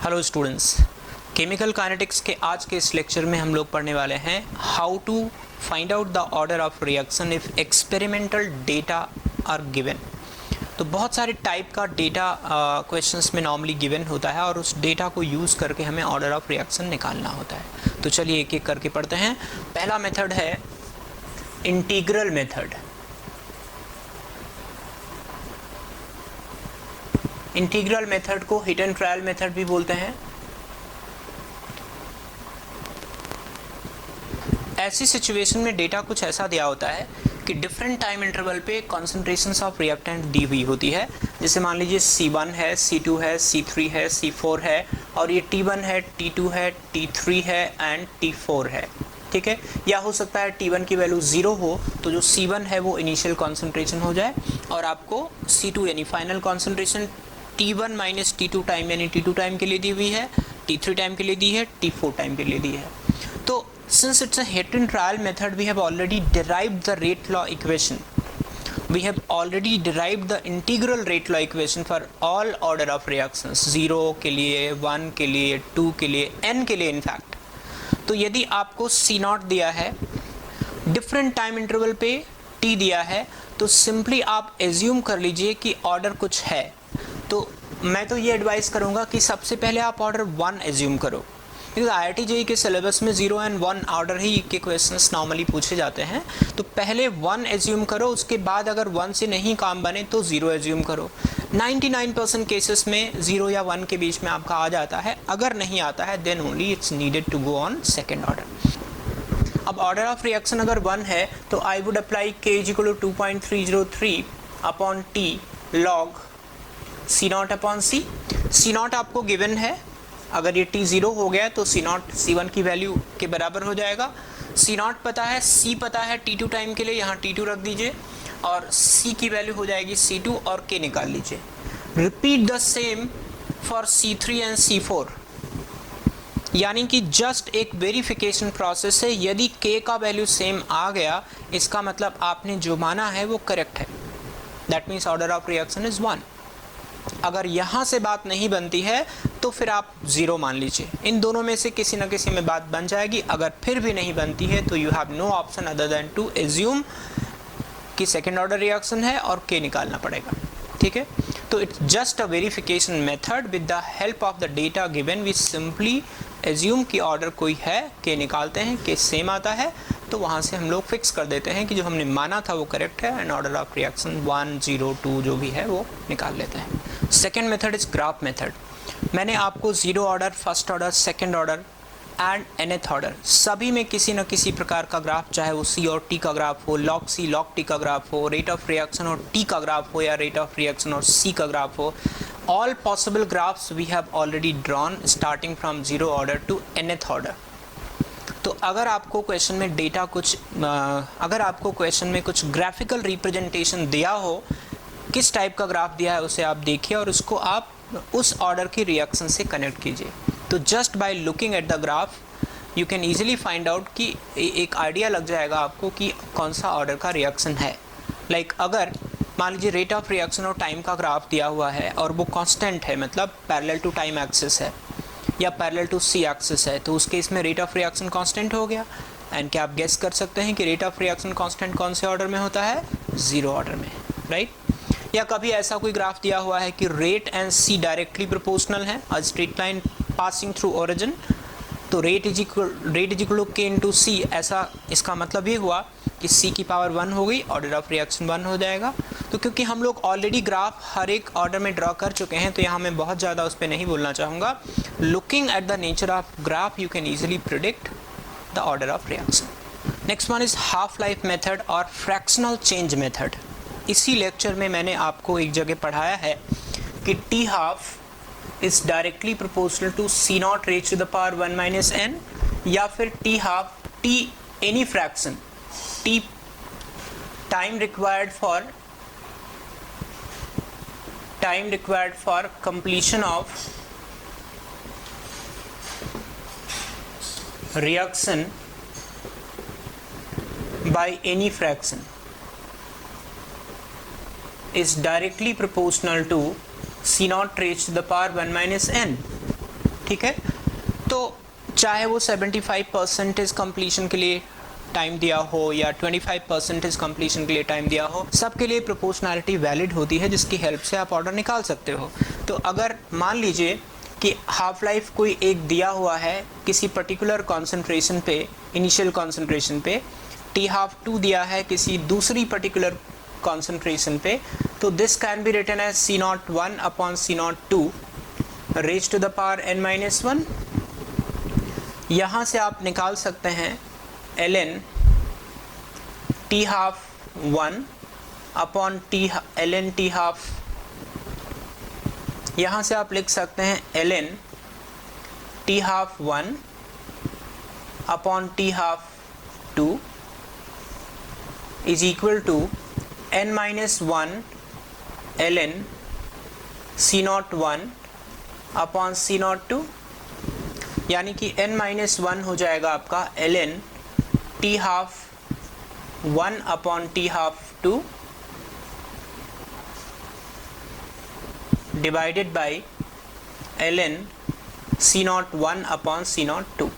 Hello students, chemical kinetics के आज के इस लेक्चर में हम लोग पढ़ने वाले हैं how to find out the order of reaction if experimental data are given. तो बहुत सारे टाइप का डेटा क्वेश्चंस में नॉर्मली गिवन होता है और उस डेटा को यूज़ करके हमें ऑर्डर ऑफ रिएक्शन निकालना होता है। तो चलिए एक एक करके पढ़ते हैं। पहला मेथड है इंटीग्रल मेथड। इंटीग्रल मेथड को हिट एंड ट्रायल मेथड भी बोलते हैं। ऐसी सिचुएशन में डेटा कुछ ऐसा दिया होता है कि डिफरेंट टाइम इंटरवल पे कॉन्सेंट्रेशंस ऑफ रिएक्टेंट दी हुई होती है। जैसे मान लीजिए C1 है, C2 है, C3 है, C4 है और ये T1 है, T2 है, T3 है एंड T4 है। ठीक है, या हो सकता है T1 की वैल्यू 0 हो तो जो C1 है वो इनिशियल कॉन्सेंट्रेशन हो जाए और आपको C2 यानी final concentration T1 minus T2 time यानी T2 टाइम के लिए दी हुई है, T3 टाइम के लिए दी है, T4 टाइम के लिए दी है। तो since it's a hit and trial method, we have already derived the rate law equation. We have already derived the integral rate law equation for all order of reactions, 0 के लिए, 1 के लिए, 2 के लिए, n के लिए in fact. तो यदि आपको C0 दिया है, different time interval पे T दिया है, तो simply आप assume कर लीजिए कि order कुछ है। तो मैं तो ये एडवाइस करूँगा कि सबसे पहले आप ऑर्डर 1 एज्यूम करो, क्योंकि IIT JEE के सिलेबस में 0 एंड 1 ऑर्डर ही के क्वेश्चंस नॉर्मली पूछे जाते हैं। तो पहले 1 एज्यूम करो, उसके बाद अगर 1 से नहीं काम बने तो 0 एज्यूम करो। 99% केसेस में 0 या 1 के बीच में आपका आ जाता है। अगर नहीं आता है then only it's needed to go on second order. अब ऑर्डर ऑफ रिएक्शन अगर 1 है तो I would apply K = 2.303 upon T log C0 upon C। C0 आपको गिवन है, अगर ये T 0 हो गया तो C0 C1 की वैल्यू के बराबर हो जाएगा। C0 पता है, C पता है T2 टाइम के लिए, यहाँ T2 रख दीजिए और C की वैल्यू हो जाएगी C2 और K निकाल लीजिए। Repeat the same for C3 and C4, यानी कि जस्ट एक वेरिफिकेशन प्रोसेस है। यदि K का वैल्यू सेम आ गया इसका मतलब आपने जो माना है वो करेक्ट है। That means order of reaction is 1। अगर यहाँ से बात नहीं बनती है तो फिर आप 0 मान लीजिए। इन दोनों में से किसी न किसी में बात बन जाएगी। अगर फिर भी नहीं बनती है तो you have no option other than to assume कि सेकेंड ऑर्डर रिएक्शन है और K निकालना पड़ेगा। ठीक है, तो it's just a verification method with the help of the data given. We simply assume कि ऑर्डर कोई है, K निकालते हैं, K सेम आता है तो वहाँ से हम लोग फिक्स कर देते हैं कि जो हमने माना था वो करेक्ट है एंड ऑर्डर ऑफ रिएक्शन 1, 0, 2 जो भी है वो निकाल लेते हैं। Second method is graph method. मैंने आपको 0 order, first order, second order and nth order सभी में किसी न किसी प्रकार का ग्राफ, चाहे वो C और T का ग्राफ हो, log C log T का ग्राफ हो, रेट ऑफ रिएक्शन और T का ग्राफ हो या रेट ऑफ रिएक्शन और C का ग्राफ हो, all possible graphs we have already drawn starting from 0 order to nth order. तो अगर आपको क्वेश्चन में डेटा कुछ अगर आपको क्वेश्चन में कुछ ग्राफिकल रिप्रेजेंटेशन दिया हो, किस टाइप का ग्राफ दिया है उसे आप देखिए और उसको आप उस ऑर्डर की रिएक्शन से कनेक्ट कीजिए। तो just by looking at the graph you can easily find out कि एक आइडिया लग जाएगा आपको कि कौन सा ऑर्डर का रिएक्शन है। लाइक अगर मान लीजिए रेट ऑफ रिएक्शन और टाइम का ग्राफ दिया हुआ है और वो कांस्टेंट है, मतलब पैरेलल टू टाइम एक्सिस है या पैरेलल टू C एक्सिस है, तो उस केस में रेट ऑफ रिएक्शन कांस्टेंट हो गया। एंड क्या आप गेस कर सकते हैं कि रेट ऑफ रिएक्शन कांस्टेंट कौन से ऑर्डर में होता है? 0 ऑर्डर में, राइट? या कभी ऐसा कोई ग्राफ दिया हुआ है कि rate and C directly proportional है, a straight line passing through origin, तो rate is equal K into C, ऐसा इसका मतलब ये हुआ कि C की पावर 1 हो गई, ऑर्डर ऑफ रिएक्शन 1 हो जाएगा। तो क्योंकि हम लोग ऑलरेडी ग्राफ हर एक ऑर्डर में ड्रॉ कर चुके हैं तो यहाँ मैं बहुत ज़्यादा उस पर नहीं बोलना चाहूँगा। Looking at the nature of graph you can easily predict the order of reaction. Next one is half life method और फ्रैक्शनल चेंज मेथड। इसी लेक्चर में मैंने आपको एक जगह पढ़ाया है कि T half is directly proportional to C0 raise to the power 1 minus n, या फिर T half T any fraction T time required for completion of reaction by any fraction is directly proportional to C0 raised to the power 1 minus n. ठीक है। तो चाहे वो 75% completion के लिए time दिया हो या 25% कंप्लीशन के लिए टाइम दिया हो, सबके लिए प्रोपोर्शनैलिटी वैलिड होती है, जिसकी हेल्प से आप ऑर्डर निकाल सकते हो। तो अगर मान लीजिए कि हाफ लाइफ कोई एक दिया हुआ है किसी पर्टिकुलर कॉन्सेंट्रेशन पे, इनिशियल कॉन्सेंट्रेशन पे, T12 दिया है किसी दूसरी पर्टिकुलर कॉन्सेंट्रेशन पे, तो this can be written as C01 upon C02 raise to the power n-1। यहाँ से आप निकाल सकते हैं ln T12 upon ln T12, यहाँ से आप लिख सकते हैं ln T12 upon T12 is equal to n-1 ln C01 upon C02, यानी कि n-1 हो जाएगा आपका ln T12 upon T12 divided by ln C01 upon C02।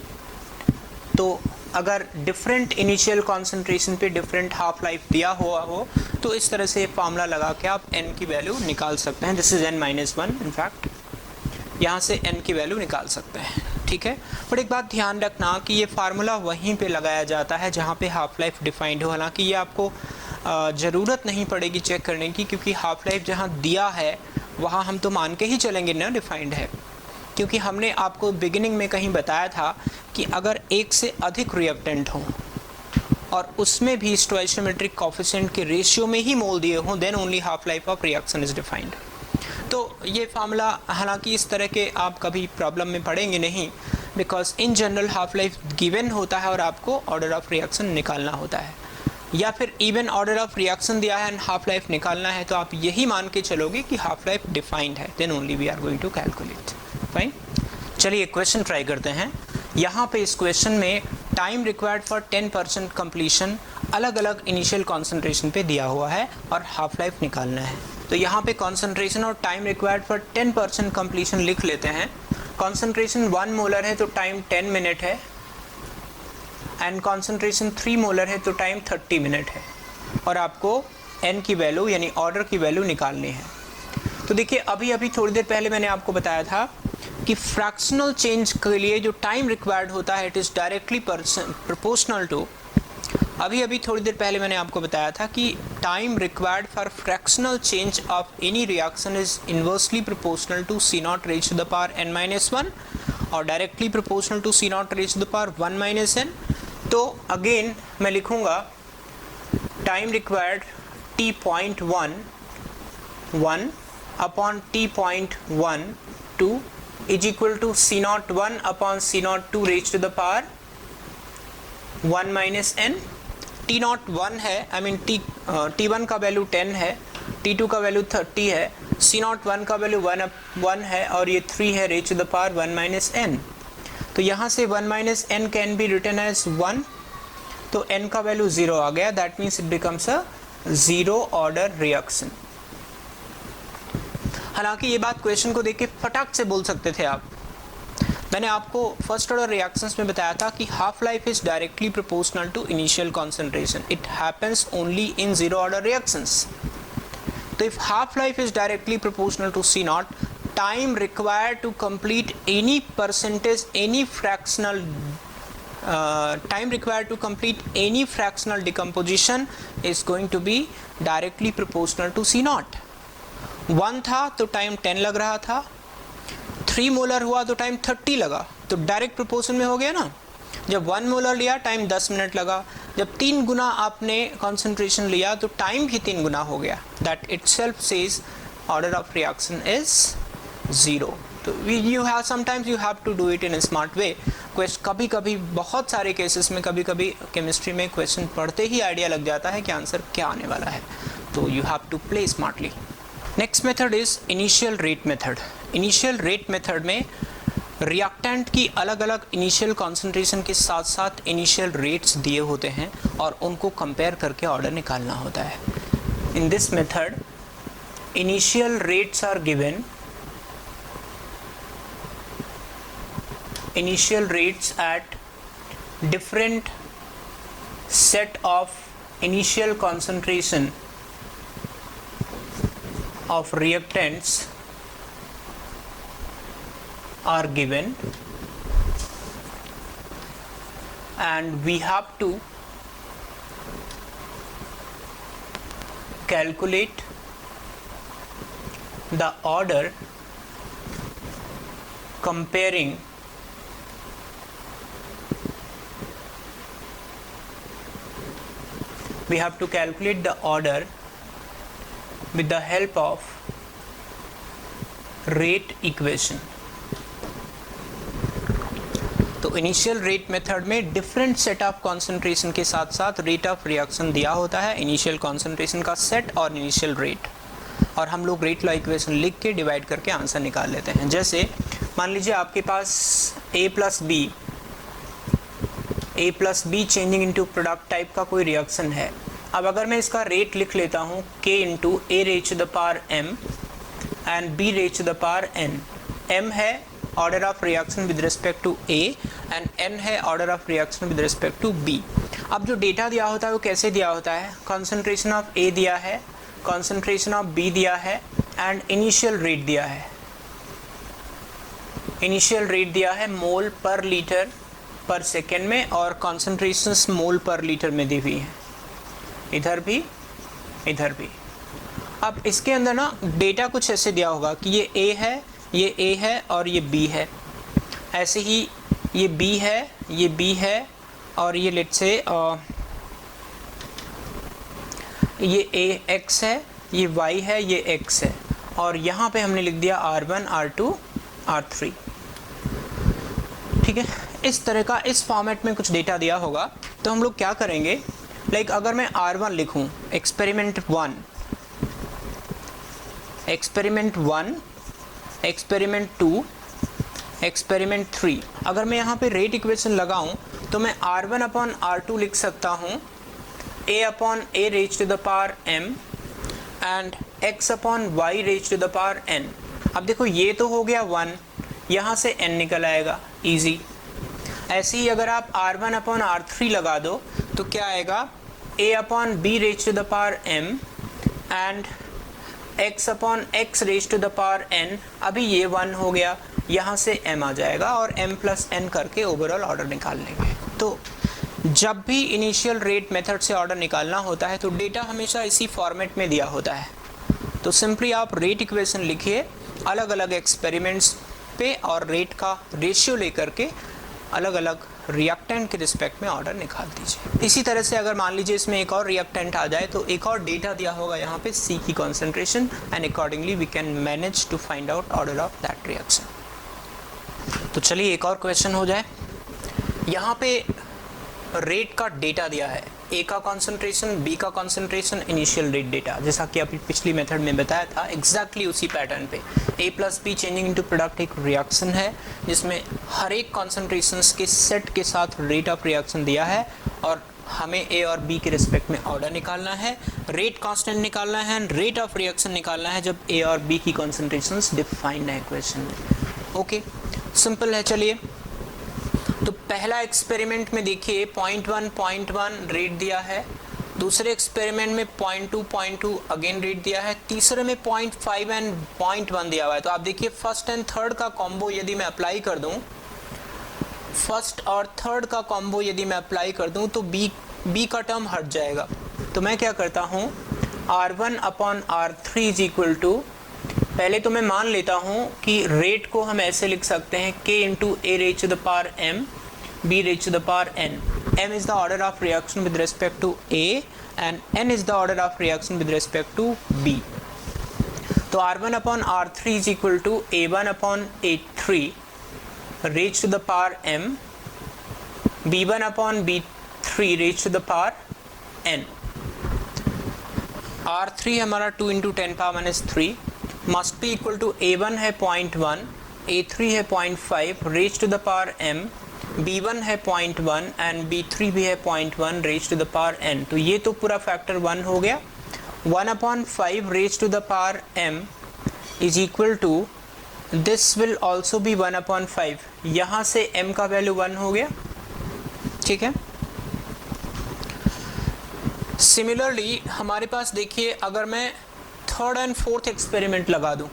तो अगर डिफरेंट इनिशियल कॉन्सेंट्रेशन पे डिफरेंट हाफ लाइफ दिया हुआ हो तो इस तरह से फार्मूला लगा के आप n की वैल्यू निकाल सकते हैं। दिस इज n-1, इनफैक्ट यहाँ से n की वैल्यू निकाल सकते हैं, ठीक है। बट एक बात ध्यान रखना कि ये फार्मूला वहीं पे लगाया जाता है जहाँ पे हाफ लाइफ डिफाइंड हो। हालांकि ये आपको ज़रूरत नहीं पड़ेगी चेक करने की, क्योंकि हाफ लाइफ जहाँ दिया है वहाँ हम तो मान के ही चलेंगे ना डिफाइंड है, क्योंकि हमने आपको बिगिनिंग में कहीं बताया था कि अगर एक से अधिक रिएक्टेंट हों और उसमें भी स्टोइचियोमेट्रिक कोफिशिएंट के रेशियो में ही मोल दिए हों, then only half life of reaction is defined. तो ये फार्मूला हालांकि इस तरह के आप कभी प्रॉब्लम में पड़ेंगे नहीं, because in general half life given होता है और आपको ऑर्डर ऑफ रिएक्शन निकालना होता है, या फिर इवन ऑर्डर ऑफ रिएक्शन दिया है एंड हाफ लाइफ निकालना है तो आप यही मान के चलोगे कि हाफ लाइफ डिफाइंड है, then only we are going to calculate. Fine, चलिए क्वेश्चन ट्राई करते हैं। यहाँ पे इस क्वेश्चन में टाइम रिक्वायर्ड फॉर 10% कंप्लीशन अलग अलग इनिशियल कॉन्सेंट्रेशन पे दिया हुआ है और हाफ लाइफ निकालना है। तो यहाँ पे कॉन्सेंट्रेशन और टाइम रिक्वायर्ड फॉर 10% कंप्लीशन लिख लेते हैं। कॉन्सेंट्रेशन 1 मोलर है तो टाइम 10 मिनट है, एंड कॉन्सेंट्रेशन 3 मोलर है तो टाइम 30 मिनट है, और आपको n की वैल्यू यानी ऑर्डर की वैल्यू निकालनी है। तो देखिए अभी थोड़ी देर पहले मैंने आपको बताया था कि फ्रैक्शनल चेंज के लिए जो टाइम रिक्वायर्ड होता है it is directly proportional to, अभी थोड़ी देर पहले मैंने आपको बताया था कि time required for fractional change of any reaction is inversely proportional to C0 raise to the power n-1 और directly proportional to C0 raise to the power 1 n। तो अगेन मैं लिखूंगा time required T.1 upon T.1 2 is equal to C01 upon C02 raise to the power 1 n। T01 है, I mean T1 का value 10 है, T2 का value 30 है, C01 का value 1 है और ये 3 है raise to the power 1 n। तो यहाँ से 1 n can be written as 1, तो n का वैल्यू 0 आ गया, that means it becomes a zero order reaction. हालांकि ये बात क्वेश्चन को देख के फटाक से बोल सकते थे आप। मैंने आपको फर्स्ट ऑर्डर रिएक्शंस में बताया था कि half life is directly proportional to initial concentration, it happens only in zero order reactions. तो if half life is directly proportional to C0, time required to complete any percentage, any fractional time required to complete any fractional decomposition is going to be directly proportional to C0। 1 था तो time 10 लग रहा था, 3 molar हुआ तो time 30 लगा, तो direct proportion में हो गया ना। जब 1 मोलर लिया टाइम 10 मिनट लगा, जब 3 गुना आपने कॉन्सेंट्रेशन लिया तो टाइम भी 3 गुना हो गया। That itself says order of reaction is 0। तो you have sometimes you have to do it in a smart way. कभी कभी बहुत सारे केसेस में कभी कभी केमिस्ट्री में क्वेश्चन पढ़ते ही आइडिया लग जाता है कि आंसर क्या आने वाला है, तो you have to play smartly. Next method is initial rate method. Initial rate method में रिएक्टेंट की अलग अलग इनिशियल कॉन्सेंट्रेशन के साथ साथ इनिशियल रेट्स दिए होते हैं और उनको कंपेयर करके ऑर्डर निकालना होता है। In this method initial rates are given initial rates at different set of initial concentration of reactants are given, and we have to calculate the order comparing with the help of rate equation. तो initial rate method में different set of concentration के साथ साथ rate of reaction दिया होता है, initial concentration का set और इनिशियल रेट, और हम लोग रेट लॉ इक्वेशन लिख के डिवाइड करके आंसर निकाल लेते हैं। जैसे मान लीजिए आपके पास a plus B changing into product type का कोई रिएक्शन है। अब अगर मैं इसका रेट लिख लेता हूँ k into a raise to the power m and b raise to the power n। m है order of reaction with respect to a and n है order of reaction with respect to b। अब जो data दिया होता है वो कैसे दिया होता है, कॉन्सेंट्रेशन ऑफ a दिया है, कॉन्सेंट्रेशन ऑफ b दिया है एंड इनिशियल रेट दिया है। इनिशियल रेट दिया है मोल पर लीटर पर सेकेंड में, और कॉन्सेंट्रेशंस मोल पर लीटर में दी हुई है, इधर भी इधर भी। अब इसके अंदर ना डेटा कुछ ऐसे दिया होगा कि ये A है, ये A है और ये B है। ऐसे ही ये B है, ये B है और ये लेट्स से ये A X है, ये Y है, ये X है, और यहाँ पे हमने लिख दिया R1 R2 R3। ठीक है, इस तरह का इस फॉर्मेट में कुछ डेटा दिया होगा। तो हम लोग क्या करेंगे, लाइक अगर मैं R1 लिखूं, एक्सपेरिमेंट 1, एक्सपेरिमेंट 1, एक्सपेरिमेंट 2, एक्सपेरिमेंट 3, अगर मैं यहाँ पे रेट इक्वेशन लगाऊं तो मैं R1 अपॉन R2 लिख सकता हूँ A upon A raise to the power m and X upon Y raise to the power n। अब देखो ये तो हो गया 1, यहाँ से n निकल आएगा, इजी। ऐसे ही अगर आप R1 अपॉन R3 लगा दो तो क्या आएगा, A upon B raise to the power m and X upon X raise to the power n। अभी ये 1 हो गया, यहाँ से m आ जाएगा और m प्लस n करके ओवरऑल ऑर्डर निकाल लेंगे। तो जब भी इनिशियल रेट मेथड से ऑर्डर निकालना होता है तो डेटा हमेशा इसी फॉर्मेट में दिया होता है। तो सिंपली आप रेट इक्वेशन लिखिए अलग अलग एक्सपेरिमेंट्स पे और रेट का रेशियो लेकर के अलग अलग रिएक्टेंट के रिस्पेक्ट में ऑर्डर निकाल दीजिए। इसी तरह से अगर मान लीजिए इसमें एक और रिएक्टेंट आ जाए तो एक और डेटा दिया होगा यहाँ पे C की concentration, and accordingly we can manage to find out order of that reaction. तो चलिए एक और क्वेश्चन हो जाए। यहाँ पे रेट का डेटा दिया है, A का कॉन्सेंट्रेशन, B का कॉन्सेंट्रेशन, इनिशियल रेट डेटा, जैसा कि अभी पिछली मेथड में बताया था, एग्जैक्टली उसी पैटर्न पे। A plus B changing into product एक रिएक्शन है जिसमें हर एक कॉन्सेंट्रेशंस के सेट के साथ रेट ऑफ रिएक्शन दिया है, और हमें A और B के रिस्पेक्ट में ऑर्डर निकालना है, रेट कांस्टेंट निकालना है, रेट ऑफ रिएक्शन निकालना है जब A और B की कॉन्सेंट्रेशंस डिफाइंड है इक्वेशन में। ओके, सिंपल है। चलिए तो पहला एक्सपेरिमेंट में देखिए 0.1 रेट दिया है, दूसरे एक्सपेरिमेंट में 0.2 अगेन रेट दिया है, तीसरे में 0.5 एंड 0.1 दिया हुआ है। तो आप देखिए फर्स्ट एंड थर्ड का कॉम्बो यदि मैं अप्लाई कर दूं, फर्स्ट और थर्ड का कॉम्बो यदि मैं अप्लाई कर दूं तो बी का टर्म हट जाएगा। तो मैं क्या करता हूं, R1 upon R3 is equal to, पहले तो मैं मान लेता हूं कि रेट को हम ऐसे लिख सकते हैं K into A raise to the power m, B raise to the power n। m is the order of reaction with respect to A and n is the order of reaction with respect to B। तो R1 upon R3 is equal to A1 upon A3 raised to the power m, B1 upon B3 raised to the power n। R3 हमारा 2 into 10 power minus 3 must be equal to A1 है 0.1, A3 है 0.5 raised to the power m, B1 है 0.1 and B3 भी है 0.1 raise to the power n। तो ये तो पूरा फैक्टर 1 हो गया। 1/5 raise to the power m is equal to this will also be 1/5। यहाँ से m का वैल्यू 1 हो गया, ठीक है। सिमिलरली हमारे पास देखिए, अगर मैं थर्ड एंड फोर्थ एक्सपेरिमेंट लगा दूं,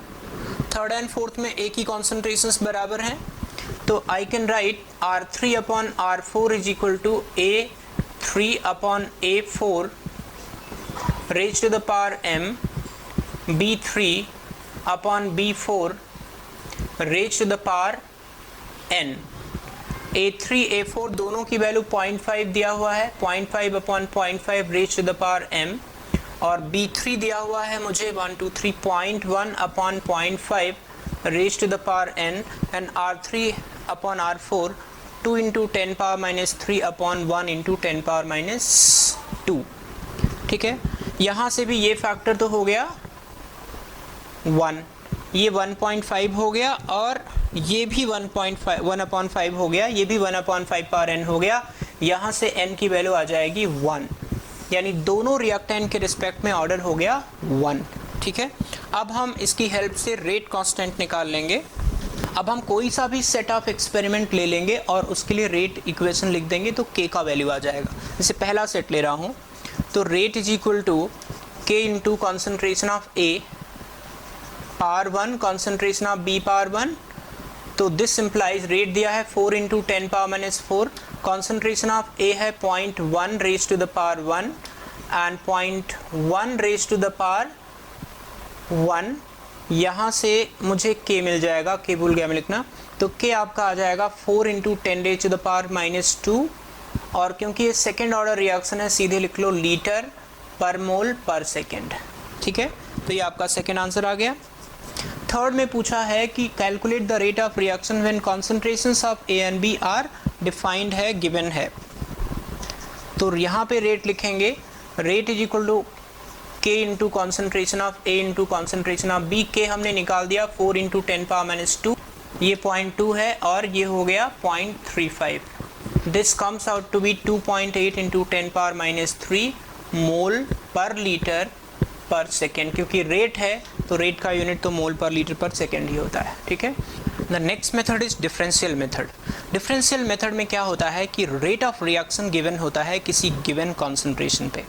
थर्ड एंड फोर्थ में एक ही कॉन्सेंट्रेशंस बराबर हैं, तो I can write R3/R4 is equal to A3/A4 raise to the power m, B3/B4 raise to the power n। A3 A4 दोनों की वैल्यू 0.5 दिया हुआ है, 0.5/0.5 raise to the power m, और B3 दिया हुआ है मुझे 123.1/0.5 raise to the power n, and R3/R4 2 × 10⁻³ 1 × 10⁻²। ठीक है, यहाँ से भी ये फैक्टर तो हो गया 1, ये 1.5 हो गया, और ये भी 1/5 हो गया, ये भी 1/5 पावर n हो गया। यहाँ से n की वैल्यू आ जाएगी 1, यानी दोनों रिएक्टेंट के रिस्पेक्ट में ऑर्डर हो गया 1। ठीक है, अब हम इसकी हेल्प से रेट कांस्टेंट निकाल लेंगे। अब हम कोई सा भी सेट ऑफ एक्सपेरिमेंट ले लेंगे और उसके लिए रेट इक्वेशन लिख देंगे, तो k का वैल्यू आ जाएगा। जैसे पहला सेट ले रहा हूँ, तो rate is equal to k into concentration of A power 1 concentration of B power 1। तो दिस इम्प्लाइज रेट दिया है 4 × 10⁻⁴, कॉन्सेंट्रेशन ऑफ A है 0.1 raise to the power 1 and 0.1 raise to the power 1। यहाँ से मुझे k मिल जाएगा, k भूल गया मैं लिखना, तो k आपका आ जाएगा 4 × 10⁻⁻², और क्योंकि ये सेकेंड ऑर्डर रिएक्शन है, सीधे लिख लो लीटर पर मोल पर सेकेंड। ठीक है, तो ये आपका सेकेंड आंसर आ गया। थर्ड में पूछा है कि calculate the rate of reaction when concentrations of A and B are defined है, गिवन है। तो यहाँ पे रेट लिखेंगे, rate is equal to k into concentration of A into concentration of B। k हमने निकाल दिया 4 × 10⁻², ये 0.2 है और ये हो गया 0.35। This comes out to be 2.8 × 10⁻³ mole per litre पर सेकेंड, क्योंकि रेट है तो रेट का यूनिट तो मोल पर लीटर पर सेकेंड ही होता है। ठीक है, the next method is differential method. Differential method में क्या होता है कि रेट ऑफ रिएक्शन गिवन होता है किसी गिवन कॉन्सेंट्रेशन पे,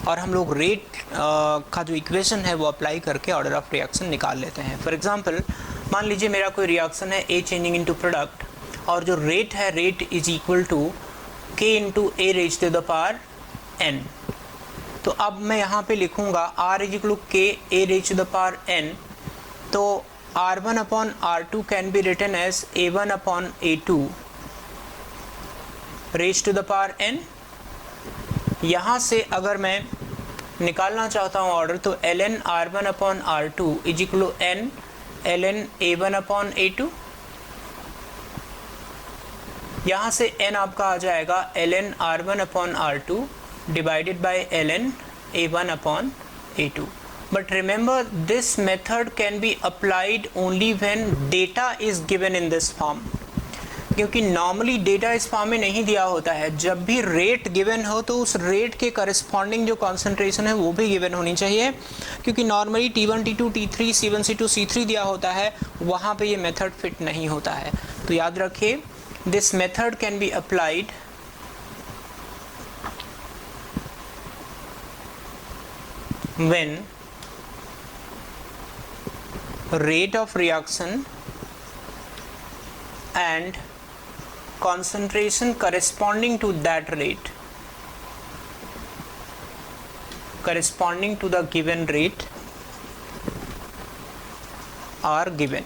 और हम लोग रेट का जो इक्वेशन है वो अप्लाई करके ऑर्डर ऑफ रिएक्शन निकाल लेते हैं। फॉर एग्जांपल, मान लीजिए मेरा कोई रिएक्शन है A चेंजिंग इनटू प्रोडक्ट, और जो रेट है, rate is equal to k into A raise to the power n। तो अब मैं यहाँ पे लिखूँगा R is equal to k A raise to the power n, तो R1/R2 can be written as A1/A2 raise to the power n। यहाँ से अगर मैं निकालना चाहता हूँ ऑर्डर, तो ln R1/R2 is equal to n ln A1/A2। यहाँ से n आपका आ जाएगा ln R1/R2 divided by ln A1/A2। But remember, this method can be applied only when data is given in this form, क्योंकि normally data इस form में नहीं दिया होता है। जब भी रेट गिवन हो तो उस रेट के करस्पॉन्डिंग जो कॉन्सेंट्रेशन है वो भी गिवन होनी चाहिए, क्योंकि normally T1 T2 T3 C1 C2 C3 दिया होता है, वहाँ पे ये मेथड फिट नहीं होता है। तो याद रखिए, this method can be applied when rate of reaction and concentration corresponding to that rate, corresponding to the given rate are given।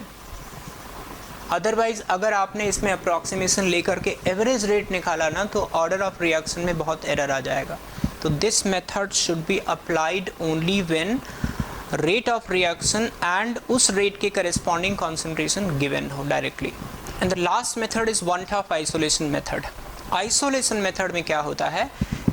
Otherwise अगर आपने इसमें अप्रॉक्सीमेशन लेकर के एवरेज रेट निकाला ना, तो ऑर्डर ऑफ रिएक्शन में बहुत एरर आ जाएगा। तो this method should be applied only when rate of reaction and उस रेट के करस्पॉन्डिंग कॉन्सेंट्रेशन गिवन हो directly. And the last method is one of isolation method. Isolation method में क्या होता है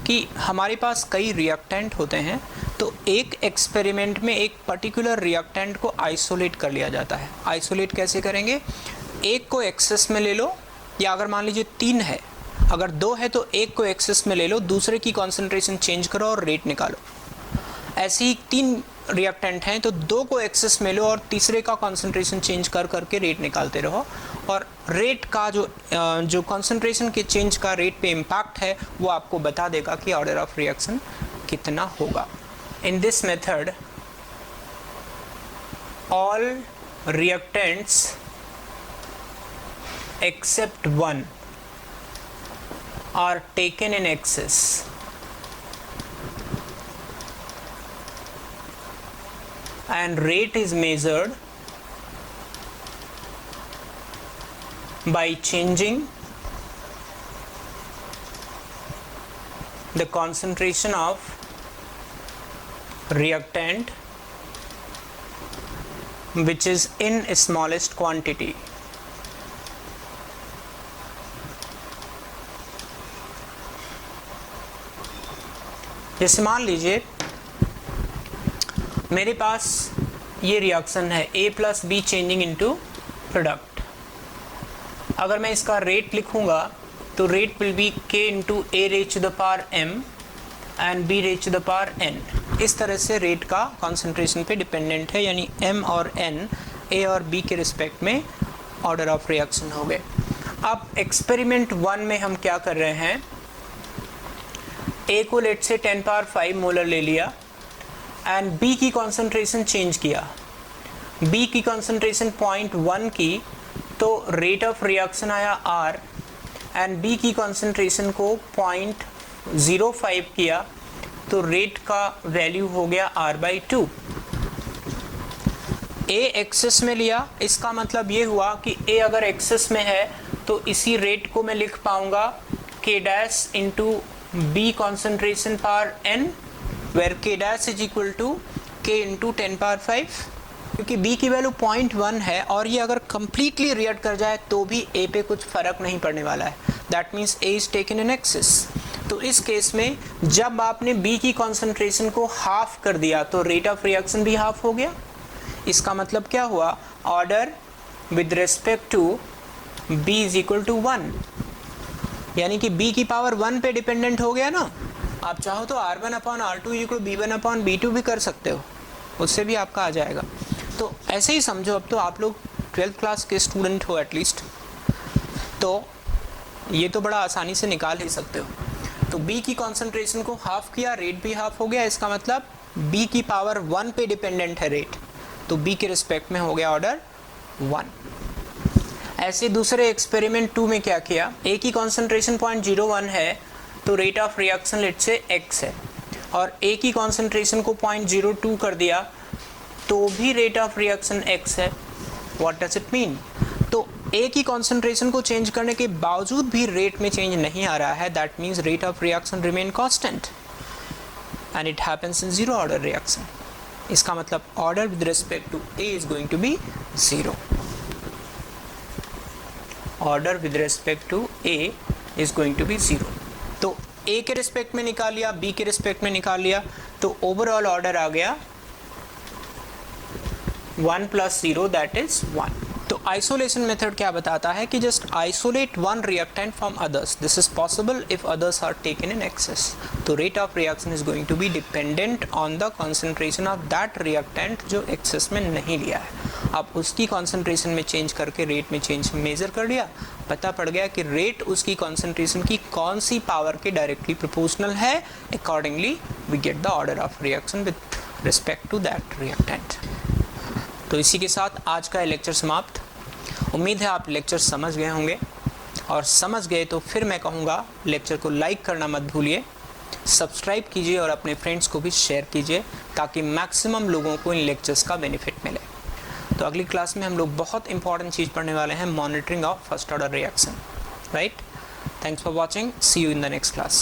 कि हमारे पास कई रिएक्टेंट होते हैं, तो एक एक्सपेरिमेंट में एक पर्टिकुलर रिएक्टेंट को आइसोलेट कर लिया जाता है। आइसोलेट कैसे करेंगे? एक को एक्सेस में ले लो, या अगर मान लीजिए 3 है, अगर 2 है तो एक को एक्सेस में ले लो, दूसरे की कॉन्सेंट्रेशन चेंज करो और रेट निकालो। ऐसे ही 3 रिएक्टेंट हैं तो दो को एक्सेस में लो और तीसरे का कॉन्सेंट्रेशन चेंज कर करके रेट निकालते रहो, और रेट का जो कॉन्सेंट्रेशन के चेंज का रेट पे इम्पैक्ट है वो आपको बता देगा कि ऑर्डर ऑफ रिएक्शन कितना होगा। इन this method all reactants except one are taken in excess and rate is measured by changing the concentration of reactant which is in smallest quantity. जैसे मान लीजिए मेरे पास ये रिएक्शन है A plus B changing into product. अगर मैं इसका rate लिखूंगा तो rate will be K into A raise to the power M and B raise to the power N। इस तरह से रेट का कॉन्सेंट्रेशन पे डिपेंडेंट है, यानी M और N A और B के रिस्पेक्ट में ऑर्डर ऑफ रिएक्शन हो गए। अब एक्सपेरिमेंट 1 में हम क्या कर रहे हैं, A को लेट से 10 पावर 5 मोलर ले लिया एंड B की कॉन्सेंट्रेशन चेंज किया। B की कॉन्सेंट्रेशन 0.1 की तो रेट ऑफ रिएक्शन आया R, एंड B की कॉन्सेंट्रेशन को 0.05 किया तो रेट का वैल्यू हो गया R/2। A एक्सेस में लिया, इसका मतलब ये हुआ कि A अगर एक्सेस में है तो इसी रेट को मैं लिख पाऊंगा K dash into B concentration power n, where K dash is equal to K into 10 power 5, क्योंकि B की वैल्यू 0.1 है और ये अगर completely रिएक्ट कर जाए तो भी A पे कुछ फर्क नहीं पड़ने वाला है। That means A is taken in excess। तो इस केस में जब आपने B की कॉन्सेंट्रेशन को हाफ कर दिया तो रेट ऑफ रिएक्शन भी हाफ हो गया। इसका मतलब क्या हुआ, order with respect to B is equal to 1, यानी कि B की पावर 1 पे डिपेंडेंट हो गया ना। आप चाहो तो R1/R2 इक्वल B1/B2 भी कर सकते हो, उससे भी आपका आ जाएगा। तो ऐसे ही समझो, अब तो आप लोग 12th क्लास के स्टूडेंट हो एटलीस्ट, तो ये तो बड़ा आसानी से निकाल ही सकते हो। तो B की कॉन्सेंट्रेशन को हाफ किया, रेट भी हाफ हो गया। इसका मतलब B की पावर 1 पे डिपेंडेंट है रेट, तो B के रिस्पेक्ट में हो गया ऑर्डर 1। ऐसे दूसरे एक्सपेरिमेंट 2 में क्या किया, A की कॉन्सेंट्रेशन 0.01 है तो रेट ऑफ रिएक्शन लेट से x है, और A की कॉन्सेंट्रेशन को 0.02 कर दिया तो भी रेट ऑफ रिएक्शन x है। What does it mean? तो A की कॉन्सेंट्रेशन को चेंज करने के बावजूद भी रेट में चेंज नहीं आ रहा है, that means rate of reaction remain constant and it happens in zero order reaction. इसका मतलब order with respect to A is going to be 0। Order with respect to A is going to be 0। तो A के respect में निकाल लिया, B के respect में निकाल लिया, तो ओवरऑल ऑर्डर आ गया 1 + 0 दैट इज 1। तो आइसोलेशन मेथड क्या बताता है कि just isolate one reactant from others. This is possible if others are taken in excess. तो rate of reaction is going to be dependent on the concentration of that reactant जो excess में नहीं लिया है। आप उसकी कॉन्सेंट्रेशन में change करके रेट में चेंज मेजर कर लिया, पता पड़ गया कि रेट उसकी कॉन्सेंट्रेशन की कौन सी पावर के डायरेक्टली प्रोपोर्शनल है। Accordingly we get the order of reaction with respect to that reactant. तो इसी के साथ आज का लेक्चर समाप्त। उम्मीद है आप लेक्चर समझ गए होंगे, और समझ गए तो फिर मैं कहूँगा लेक्चर को लाइक करना मत भूलिए, सब्सक्राइब कीजिए और अपने फ्रेंड्स को भी शेयर कीजिए ताकि मैक्सिमम लोगों को इन लेक्चर्स का बेनिफिट मिले। तो अगली क्लास में हम लोग बहुत इंपॉर्टेंट चीज़ पढ़ने वाले हैं, monitoring of first order reaction. Right? Thanks for watching, see you in the next class.